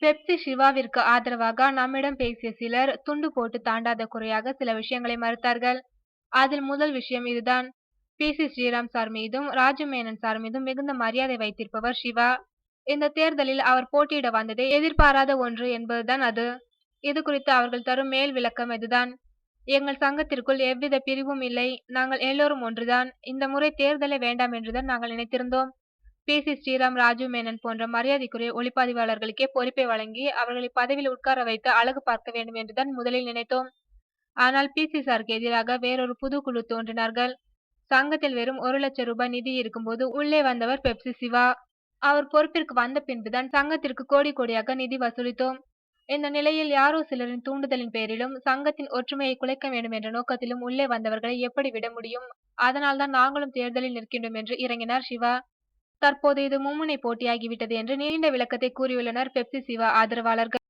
Pepsi சிவாவிற்கு ஆதரவாக நம்மிடம் பேசிய சிலர் துண்டு போட்டு தாண்டாத குறையாக சில விஷயங்களை மறுத்தார்கள். அதில் முதல் விஷயம் இதுதான். பி.சி. ஸ்ரீராம் சார் மீதும் ராஜு மேனன் சார் மீதும் மிகுந்த மரியாதை வைத்திருப்பவர் சிவா. இந்த தேர்தலில் அவர் போட்டியிட வந்ததே எதிர்பாராத ஒன்று என்பதுதான் அது. இது குறித்து அவர்கள் தரும் மேல் விளக்கம் இதுதான். எங்கள் சங்கத்திற்குள் எவ்வித பிரிவும் இல்லை. நாங்கள் எல்லோரும் ஒன்றுதான். இந்த முறை தேர்தலே வேண்டாம் என்றுதான் நாங்கள் நினைத்திருந்தோம். பி.சி. ஸ்ரீராம், ராஜு மேனன் போன்ற மரியாதைக்குரிய ஒளிப்பதிவாளர்களுக்கே பொறுப்பை வழங்கி அவர்களை பதவியில் உட்கார வைத்து அழகு பார்க்க வேண்டும் என்றுதான் முதலில் நினைத்தோம். ஆனால் பி.சி. சாருக்கு எதிராக வேறொரு புது குழு தோன்றினார்கள். சங்கத்தில் வெறும் 1,00,000 ரூபாய் நிதி இருக்கும்போது உள்ளே வந்தவர் பெப்சி சிவா. அவர் பொறுப்பிற்கு வந்த பின்புதான் சங்கத்திற்கு கோடி கோடியாக நிதி வசூலித்தோம். இந்த நிலையில் யாரோ சிலரின் தூண்டுதலின் பேரிலும் சங்கத்தின் ஒற்றுமையை குலைக்க வேண்டும் என்ற நோக்கத்திலும் உள்ளே வந்தவர்களை எப்படி விட முடியும்? அதனால்தான் நாங்களும் தேர்தலில் நிற்கின்றோம் என்று இறங்கினார் சிவா. தற்போது இது மும்முனை போட்டியாகிவிட்டது என்று நீண்ட விளக்கத்தை கூறியுள்ளனர் பெப்சி சிவா ஆதரவாளர்கள்.